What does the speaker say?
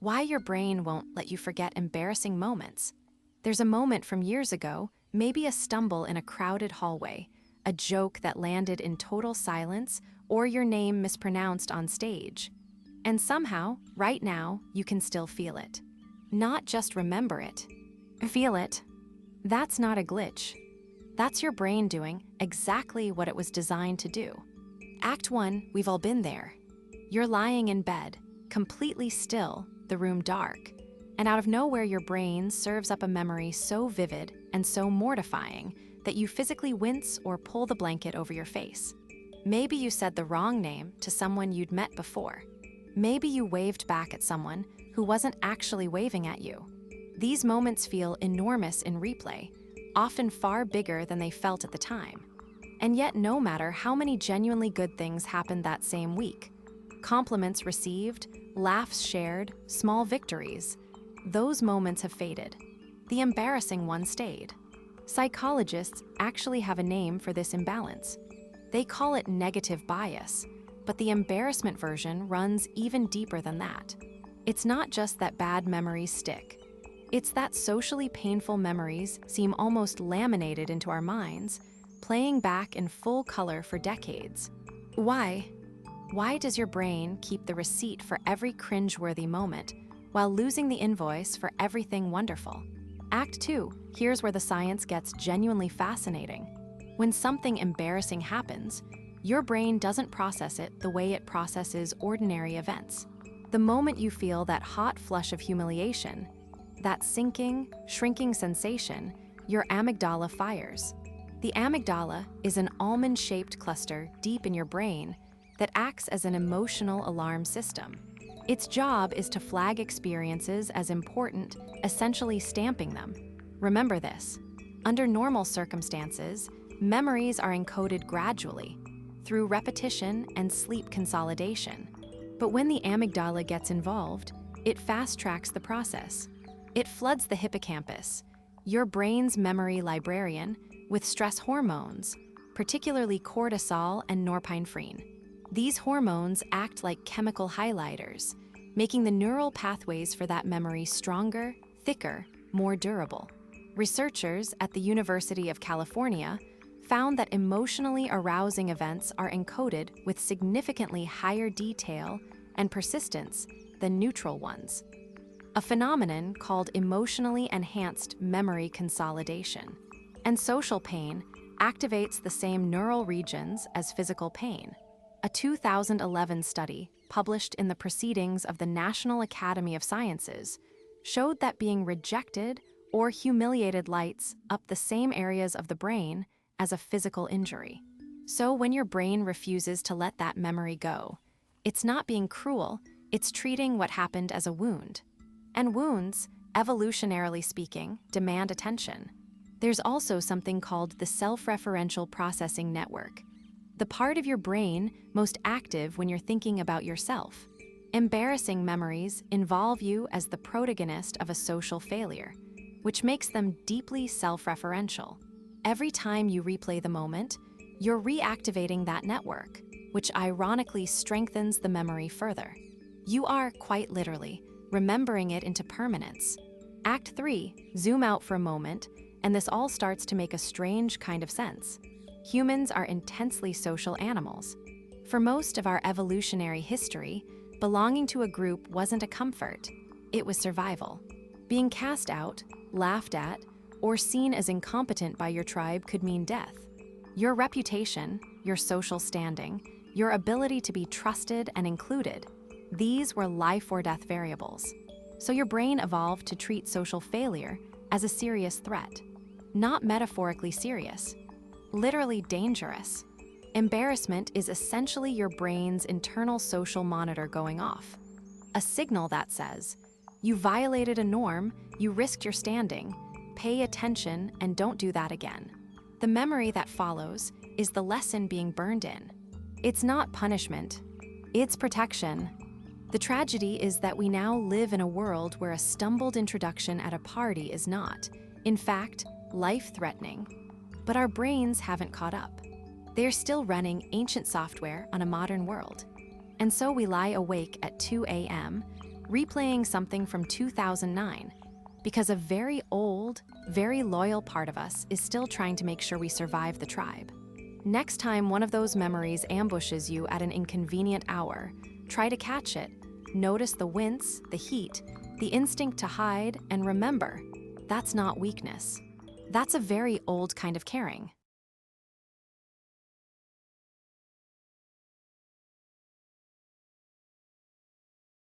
Why your brain won't let you forget embarrassing moments. There's a moment from years ago, maybe a stumble in a crowded hallway, a joke that landed in total silence, or your name mispronounced on stage. And somehow, right now, you can still feel it. Not just remember it. Feel it. That's not a glitch. That's your brain doing exactly what it was designed to do. Act 1, we've all been there. You're lying in bed, completely still, the room dark, and out of nowhere your brain serves up a memory so vivid and so mortifying that you physically wince or pull the blanket over your face. Maybe you said the wrong name to someone you'd met before. Maybe you waved back at someone who wasn't actually waving at you. These moments feel enormous in replay, often far bigger than they felt at the time. And yet, no matter how many genuinely good things happened that same week, compliments received, laughs shared, small victories, those moments have faded. The embarrassing one stayed. Psychologists actually have a name for this imbalance. They call it negative bias, but the embarrassment version runs even deeper than that. It's not just that bad memories stick. It's that socially painful memories seem almost laminated into our minds, playing back in full color for decades. Why? Why does your brain keep the receipt for every cringeworthy moment while losing the invoice for everything wonderful? Act 2, here's where the science gets genuinely fascinating. When something embarrassing happens, your brain doesn't process it the way it processes ordinary events. The moment you feel that hot flush of humiliation, that sinking, shrinking sensation, your amygdala fires. The amygdala is an almond-shaped cluster deep in your brain that acts as an emotional alarm system. Its job is to flag experiences as important, essentially stamping them. Remember this. Under normal circumstances, memories are encoded gradually, through repetition and sleep consolidation. But when the amygdala gets involved, it fast-tracks the process. It floods the hippocampus, your brain's memory librarian, with stress hormones, particularly cortisol and norepinephrine. These hormones act like chemical highlighters, making the neural pathways for that memory stronger, thicker, more durable. Researchers at the University of California found that emotionally arousing events are encoded with significantly higher detail and persistence than neutral ones, a phenomenon called emotionally enhanced memory consolidation. And social pain activates the same neural regions as physical pain. A 2011 study, published in the Proceedings of the National Academy of Sciences, showed that being rejected or humiliated lights up the same areas of the brain as a physical injury. So when your brain refuses to let that memory go, it's not being cruel, it's treating what happened as a wound. And wounds, evolutionarily speaking, demand attention. There's also something called the self-referential processing network, the part of your brain most active when you're thinking about yourself. Embarrassing memories involve you as the protagonist of a social failure, which makes them deeply self-referential. Every time you replay the moment, you're reactivating that network, which ironically strengthens the memory further. You are, quite literally, remembering it into permanence. Act 3, zoom out for a moment, and this all starts to make a strange kind of sense. Humans are intensely social animals. For most of our evolutionary history, belonging to a group wasn't a comfort, it was survival. Being cast out, laughed at, or seen as incompetent by your tribe could mean death. Your reputation, your social standing, your ability to be trusted and included, these were life or death variables. So your brain evolved to treat social failure as a serious threat. Not metaphorically serious, literally dangerous. Embarrassment is essentially your brain's internal social monitor going off. A signal that says, you violated a norm, you risked your standing, pay attention and don't do that again. The memory that follows is the lesson being burned in. It's not punishment, it's protection. The tragedy is that we now live in a world where a stumbled introduction at a party is not, in fact, life-threatening. But our brains haven't caught up. They're still running ancient software on a modern world. And so we lie awake at 2 a.m., replaying something from 2009, because a very old, very loyal part of us is still trying to make sure we survive the tribe. Next time one of those memories ambushes you at an inconvenient hour, try to catch it. Notice the wince, the heat, the instinct to hide, and remember, that's not weakness. That's a very old kind of caring.